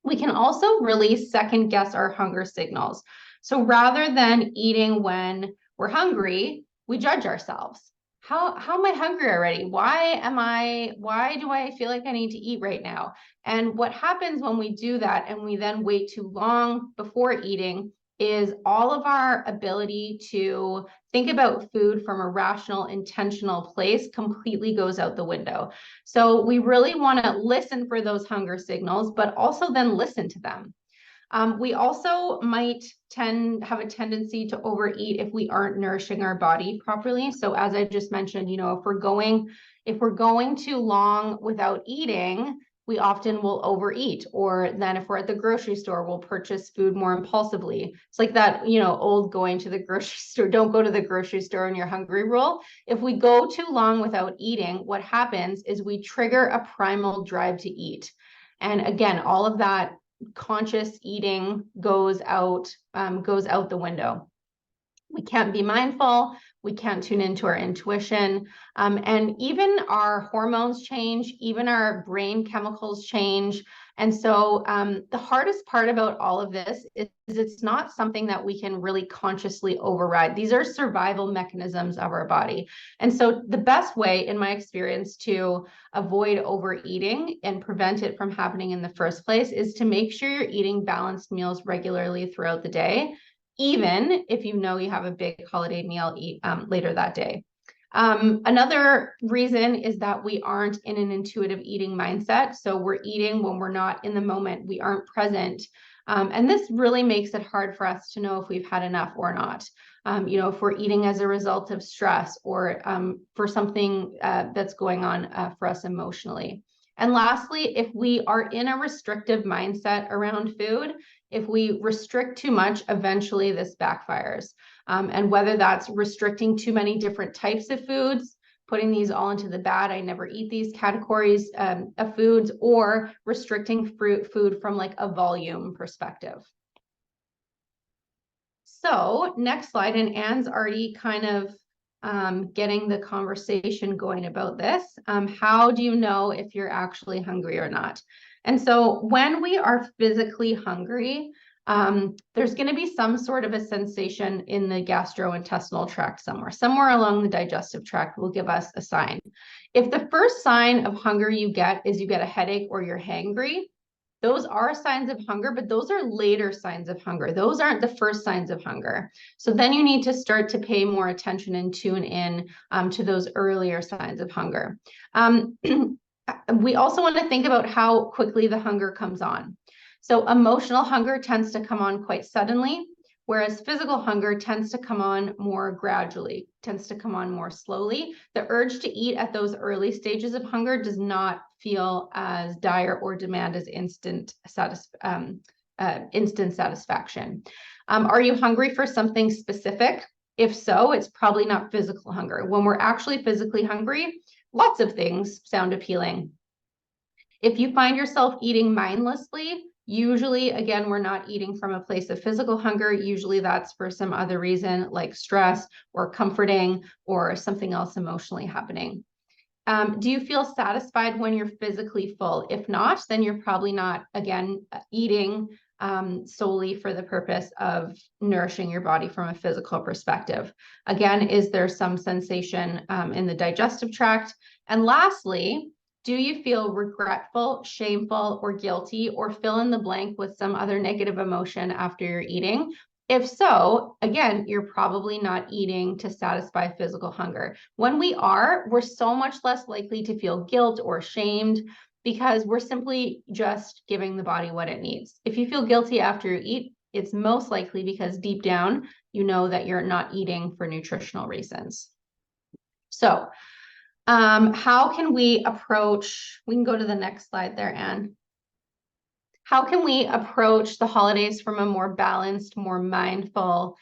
We can also really second guess our hunger signals. So rather than eating when we're hungry, we judge ourselves. How am I hungry already? Why do I feel like I need to eat right now? And what happens when we do that and we then wait too long before eating is all of our ability to think about food from a rational, intentional place completely goes out the window. So we really want to listen for those hunger signals, but also then listen to them. We also might have a tendency to overeat if we aren't nourishing our body properly. So as I just mentioned, if we're going too long without eating, we often will overeat. Or then if we're at the grocery store, we'll purchase food more impulsively. It's like that, old going to the grocery store, don't go to the grocery store when you're hungry rule. If we go too long without eating, what happens is we trigger a primal drive to eat. And again, all of that conscious eating goes out the window. We can't be mindful. We can't tune into our intuition. And even our hormones change, even our brain chemicals change. And so the hardest part about all of this is it's not something that we can really consciously override. These are survival mechanisms of our body. And so the best way, in my experience, to avoid overeating and prevent it from happening in the first place is to make sure you're eating balanced meals regularly throughout the day, even if you know you have a big holiday meal later that day. Another reason is that we aren't in an intuitive eating mindset. So we're eating when we're not in the moment, we aren't present. And this really makes it hard for us to know if we've had enough or not. If we're eating as a result of stress or for something that's going on for us emotionally. And lastly, if we are in a restrictive mindset around food, if we restrict too much, eventually this backfires. And whether that's restricting too many different types of foods, putting these all into the bad, I never eat these categories of foods, or restricting food from like a volume perspective. So next slide, and Anne's already kind of getting the conversation going about this. How do you know if you're actually hungry or not? And so when we are physically hungry, there's going to be some sort of a sensation in the gastrointestinal tract somewhere along the digestive tract will give us a sign. If the first sign of hunger you get is you get a headache or you're hangry, those are signs of hunger, but those are later signs of hunger. Those aren't the first signs of hunger. So then you need to start to pay more attention and tune in to those earlier signs of hunger. We also want to think about how quickly the hunger comes on. So emotional hunger tends to come on quite suddenly, whereas physical hunger tends to come on more gradually, tends to come on more slowly. The urge to eat at those early stages of hunger does not feel as dire or demand as instant satisfaction. Are you hungry for something specific? If so, it's probably not physical hunger. When we're actually physically hungry, lots of things sound appealing. If you find yourself eating mindlessly, usually, again, we're not eating from a place of physical hunger. Usually that's for some other reason like stress or comforting or something else emotionally happening. Do you feel satisfied when you're physically full? If not, then you're probably not, again, eating solely for the purpose of nourishing your body from a physical perspective. Again, is there some sensation in the digestive tract? And lastly, do you feel regretful, shameful, or guilty, or fill in the blank with some other negative emotion after you're eating? If so, again, you're probably not eating to satisfy physical hunger. When we are, we're so much less likely to feel guilt or shamed. because we're simply just giving the body what it needs. If you feel guilty after you eat, it's most likely because deep down, you know that you're not eating for nutritional reasons. So how can we approach, we can go to the next slide there, Anne. How can we approach the holidays from a more balanced, more mindful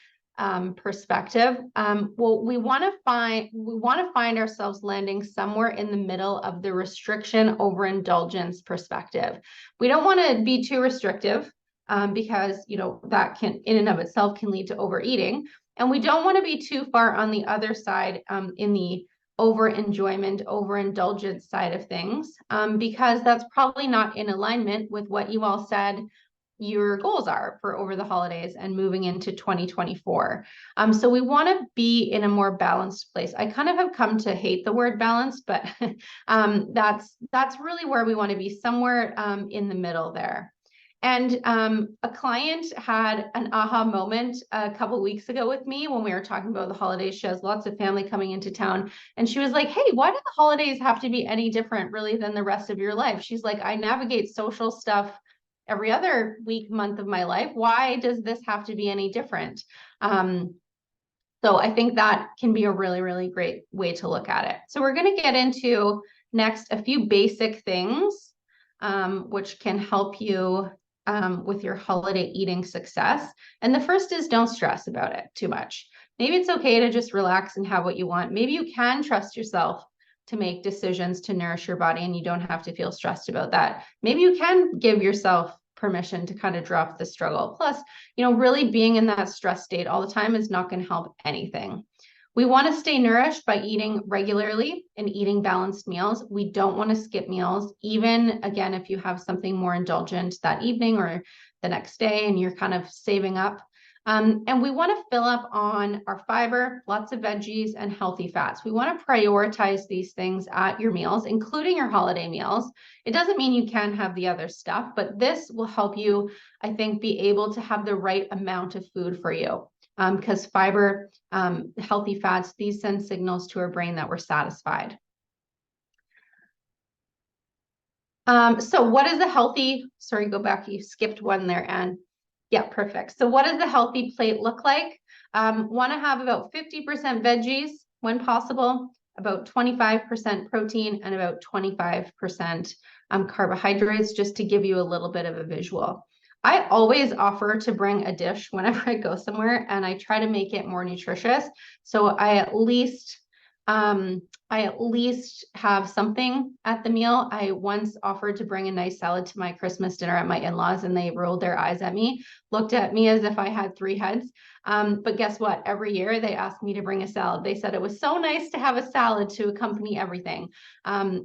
perspective? Well, we want to find ourselves landing somewhere in the middle of the restriction overindulgence perspective. We don't want to be too restrictive because that can in and of itself can lead to overeating, and we don't want to be too far on the other side in the over-enjoyment, overindulgence side of things, because that's probably not in alignment with what you all said your goals are for over the holidays and moving into 2024. So we want to be in a more balanced place. I kind of have come to hate the word balance, but that's really where we want to be, somewhere in the middle there. And a client had an aha moment a couple of weeks ago with me when we were talking about the holidays. She has lots of family coming into town. And she was like, hey, why do the holidays have to be any different really than the rest of your life? She's like, I navigate social stuff every other week, month of my life. Why does this have to be any different? So I think that can be a really, really great way to look at it. So we're going to get into next a few basic things which can help you with your holiday eating success. And the first is don't stress about it too much. Maybe it's okay to just relax and have what you want. Maybe you can trust yourself to make decisions to nourish your body and you don't have to feel stressed about that. Maybe you can give yourself permission to kind of drop the struggle. Plus, really being in that stress state all the time is not going to help anything. We want to stay nourished by eating regularly and eating balanced meals. We don't want to skip meals, even again, if you have something more indulgent that evening or the next day and you're kind of saving up. And we want to fill up on our fiber, lots of veggies and healthy fats. We want to prioritize these things at your meals, including your holiday meals. It doesn't mean you can't have the other stuff, but this will help you, I think, be able to have the right amount of food for you. Because fiber, healthy fats, these send signals to our brain that we're satisfied. So what is the healthy, sorry, go back, you skipped one there, Anne. Yeah, perfect. So what does the healthy plate look like? Want to have about 50% veggies when possible, about 25% protein, and about 25% carbohydrates, just to give you a little bit of a visual. I always offer to bring a dish whenever I go somewhere, and I try to make it more nutritious. So I at least have something at the meal. I once offered to bring a nice salad to my Christmas dinner at my in-laws, and they rolled their eyes at me, looked at me as if I had 3 heads. But guess what? Every year they asked me to bring a salad. They said it was so nice to have a salad to accompany everything.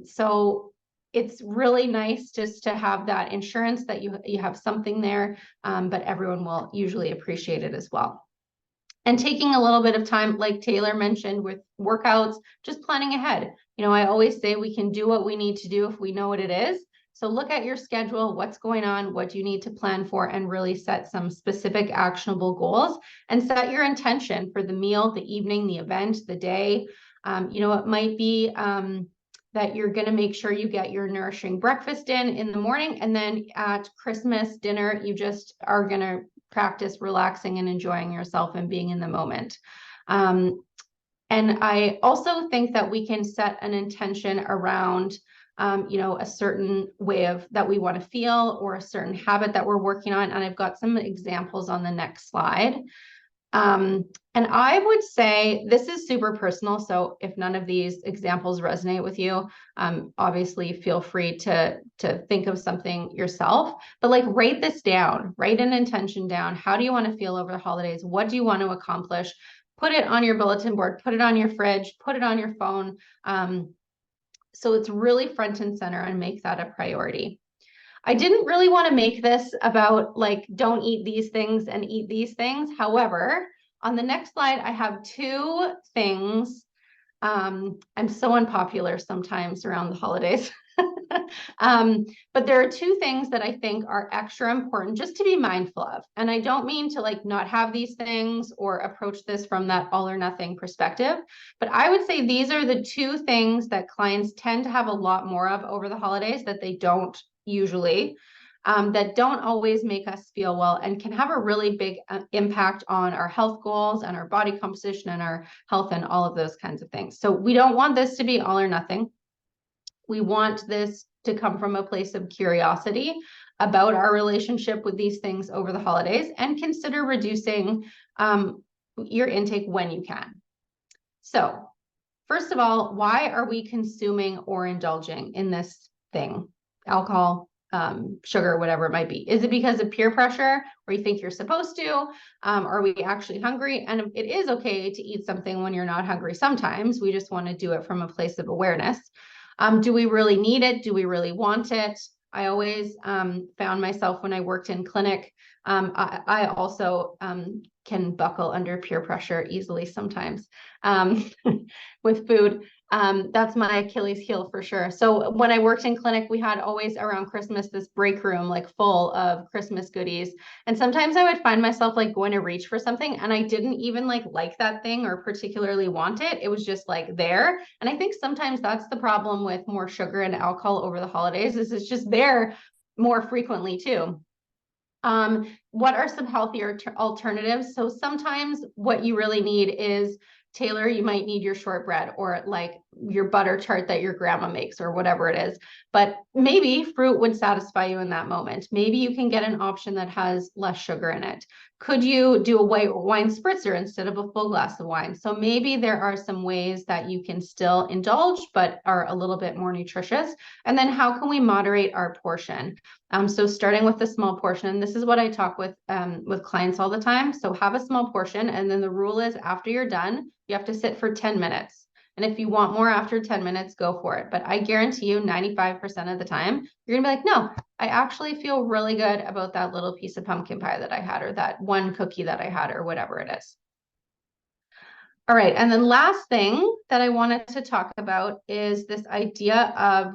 So it's really nice just to have that insurance that you have something there, but everyone will usually appreciate it as well. And taking a little bit of time, like Taylor mentioned with workouts, just planning ahead. I always say we can do what we need to do if we know what it is. So look at your schedule, what's going on, what do you need to plan for, and really set some specific actionable goals and set your intention for the meal, the evening, the event, the day. It might be that you're going to make sure you get your nourishing breakfast in the morning, and then at Christmas dinner, you just are going to practice relaxing and enjoying yourself and being in the moment. And I also think that we can set an intention around, a certain way that we want to feel or a certain habit that we're working on. And I've got some examples on the next slide. And I would say this is super personal. So if none of these examples resonate with you, obviously feel free to think of something yourself, but write this down, write an intention down. How do you want to feel over the holidays? What do you want to accomplish? Put it on your bulletin board, put it on your fridge, put it on your phone. So it's really front and center and make that a priority. I didn't really want to make this about don't eat these things and eat these things. However, on the next slide, I have 2 things. I'm so unpopular sometimes around the holidays. But there are two things that I think are extra important just to be mindful of. And I don't mean to like not have these things or approach this from that all or nothing perspective, but I would say these are the two things that clients tend to have a lot more of over the holidays that they don't usually, that don't always make us feel well and can have a really big impact on our health goals and our body composition and our health and all of those kinds of things. So we don't want this to be all or nothing. We want this to come from a place of curiosity about our relationship with these things over the holidays, and consider reducing your intake when you can. So first of all, why are we consuming or indulging in this thing? Alcohol, sugar, whatever it might be. Is it because of peer pressure or you think you're supposed to? Are we actually hungry? And it is okay to eat something when you're not hungry sometimes. We just want to do it from a place of awareness. Do we really need it? Do we really want it? I always found myself when I worked in clinic, I also can buckle under peer pressure easily sometimes with food. That's my Achilles heel for sure. So when I worked in clinic, we had always around Christmas this break room like full of Christmas goodies. And sometimes I would find myself like going to reach for something and I didn't even like that thing or particularly want it. It was just like there. And I think sometimes that's the problem with more sugar and alcohol over the holidays, is it's just there more frequently too. What are some healthier alternatives? So sometimes what you really need is, Taylor, you might need your shortbread or like your butter tart that your grandma makes or whatever it is. But maybe fruit would satisfy you in that moment. Maybe you can get an option that has less sugar in it. Could you do a white wine spritzer instead of a full glass of wine? So maybe there are some ways that you can still indulge, but are a little bit more nutritious. And then how can we moderate our portion? So starting with a small portion, and this is what I talk with clients all the time. So have a small portion, and then the rule is after you're done, you have to sit for 10 minutes. And if you want more after 10 minutes, go for it. But I guarantee you 95% of the time, you're gonna be like, no, I actually feel really good about that little piece of pumpkin pie that I had, or that one cookie that I had, or whatever it is. All right, and then last thing that I wanted to talk about is this idea of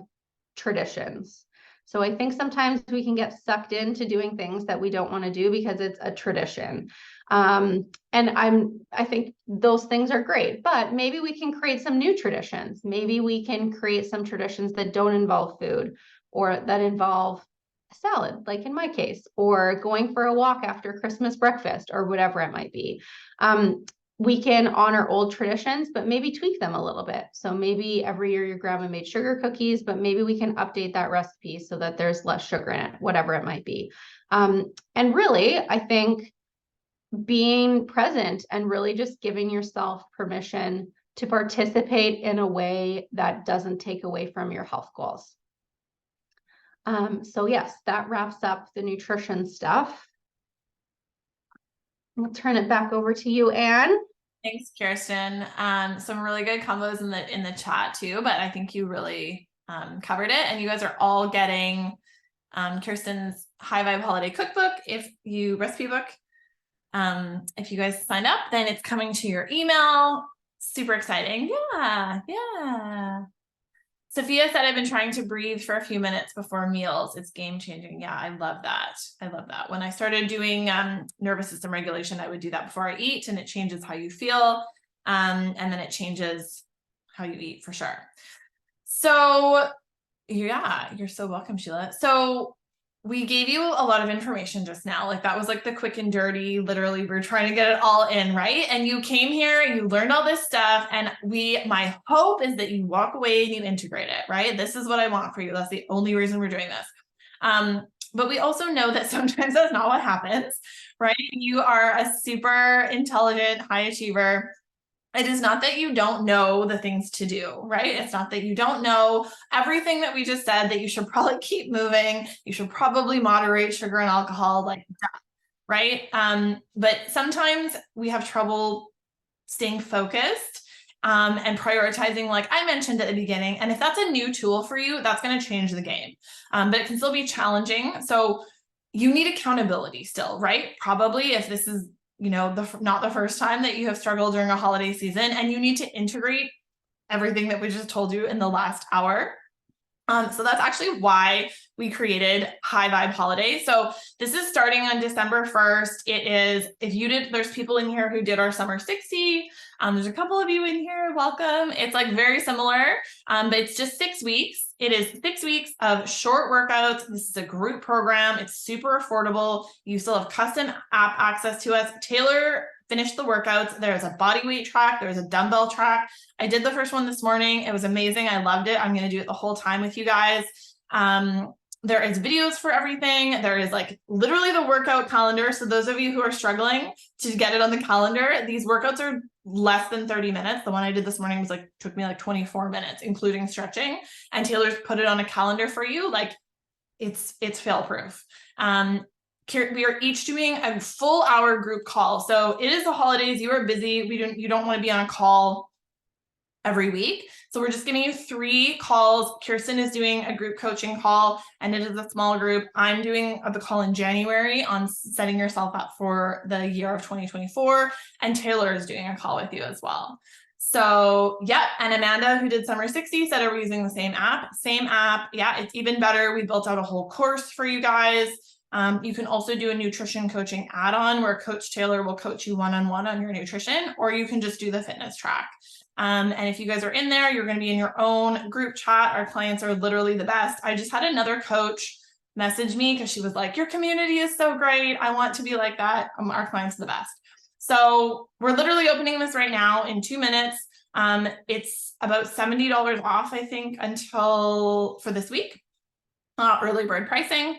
traditions. So I think sometimes we can get sucked into doing things that we don't want to do because it's a tradition. And I think those things are great, but maybe we can create some new traditions. Maybe we can create some traditions that don't involve food, or that involve a salad, like in my case, or going for a walk after Christmas breakfast, or whatever it might be. We can honor old traditions, but maybe tweak them a little bit. So maybe every year your grandma made sugar cookies, but maybe we can update that recipe so that there's less sugar in it, whatever it might be. And really, I think being present and really just giving yourself permission to participate in a way that doesn't take away from your health goals. So yes, that wraps up the nutrition stuff. I'll turn it back over to you, Anne. Thanks, Kirsten. Some really good combos in the chat too, but I think you really covered it, and you guys are all getting Kirsten's High Vibe Holiday Cookbook recipe book. If you guys signed up, then it's coming to your email. Super exciting. Yeah. Sophia said, I've been trying to breathe for a few minutes before meals. It's game changing. Yeah, I love that. When I started doing nervous system regulation, I would do that before I eat, and it changes how you feel. And then it changes how you eat for sure. So yeah, you're so welcome, Sheila. So we gave you a lot of information just now. Like that was like the quick and dirty, literally we're trying to get it all in, right? And you came here, you learned all this stuff, and my hope is that you walk away and you integrate it, right? This is what I want for you. That's the only reason we're doing this. But we also know that sometimes that's not what happens, right? You are a super intelligent, high achiever. It is not that you don't know the things to do, right? It's not that you don't know everything that we just said, that you should probably keep moving. You should probably moderate sugar and alcohol, like that, right? But sometimes we have trouble staying focused and prioritizing, like I mentioned at the beginning. And if that's a new tool for you, that's going to change the game. But it can still be challenging. So you need accountability still, right? Probably if this is not the first time that you have struggled during a holiday season, and you need to integrate everything that we just told you in the last hour. So that's actually why we created High Vibe Holiday. So this is starting on December 1st. It is, there's people in here who did our summer 60. There's a couple of you in here, welcome. It's like very similar, but it's just 6 weeks. It is 6 weeks of short workouts. This is a group program. It's super affordable. You still have custom app access to us. Taylor finished the workouts. There's a body weight track. There's a dumbbell track. I did the first one this morning. It was amazing. I loved it. I'm going to do it the whole time with you guys. There is videos for everything. There is like literally the workout calendar. So those of you who are struggling to get it on the calendar, these workouts are less than 30 minutes. The one I did this morning took me like 24 minutes, including stretching. And Taylor's put it on a calendar for you. Like it's fail proof. We are each doing a full hour group call. So it is the holidays. You are busy. You don't want to be on a call every week. So we're just giving you 3 calls. Kirsten is doing a group coaching call, and it is a small group. I'm doing the call in January on setting yourself up for the year of 2024. And Taylor is doing a call with you as well. So yeah, and Amanda, who did Summer 60, said, are we using the same app? Same app. Yeah, it's even better. We built out a whole course for you guys. You can also do a nutrition coaching add-on where Coach Taylor will coach you one-on-one on your nutrition, or you can just do the fitness track. And if you guys are in there, you're going to be in your own group chat. Our clients are literally the best. I just had another coach message me because she was like, your community is so great. I want to be like that. Our clients are the best. So we're literally opening this right now in 2 minutes. It's about $70 off, I think, for this week. Early bird pricing.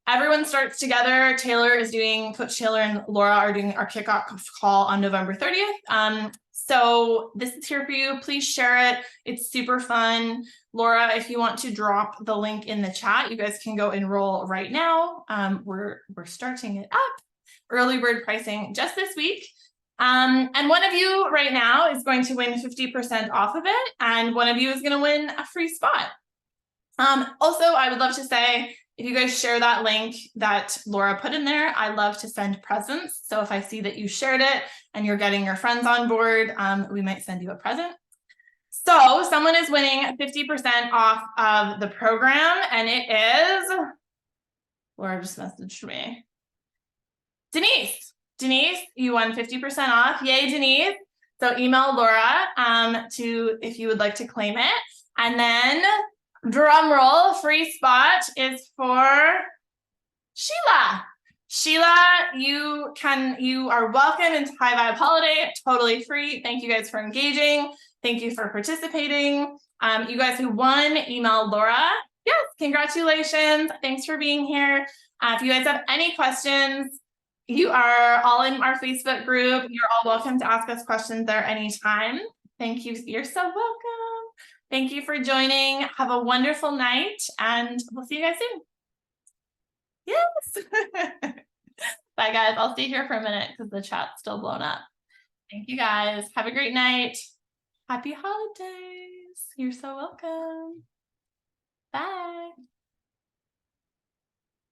Everyone starts together. Coach Taylor and Laura are doing our kickoff call on November 30th. So this is here for you. Please share it. It's super fun. Laura, if you want to drop the link in the chat, you guys can go enroll right now. We're starting it up. Early bird pricing just this week. And one of you right now is going to win 50% off of it. And one of you is going to win a free spot. Also, I would love to say, if you guys share that link that Laura put in there, I love to send presents. So if I see that you shared it and you're getting your friends on board, we might send you a present. So someone is winning 50% off of the program, and it is, Laura just messaged me. Denise, you won 50% off. Yay, Denise. So email Laura if you would like to claim it. And then drum roll, free spot is for Sheila. Sheila, you are welcome into High Vibe Holiday, totally free. Thank you guys for engaging. Thank you for participating. You guys who won, email Laura. Yes, congratulations. Thanks for being here. If you guys have any questions, you are all in our Facebook group. You're all welcome to ask us questions there anytime. Thank you. You're so welcome. Thank you for joining. Have a wonderful night, and we'll see you guys soon. Yes. Bye, guys. I'll stay here for a minute because the chat's still blown up. Thank you, guys. Have a great night. Happy holidays. You're so welcome. Bye.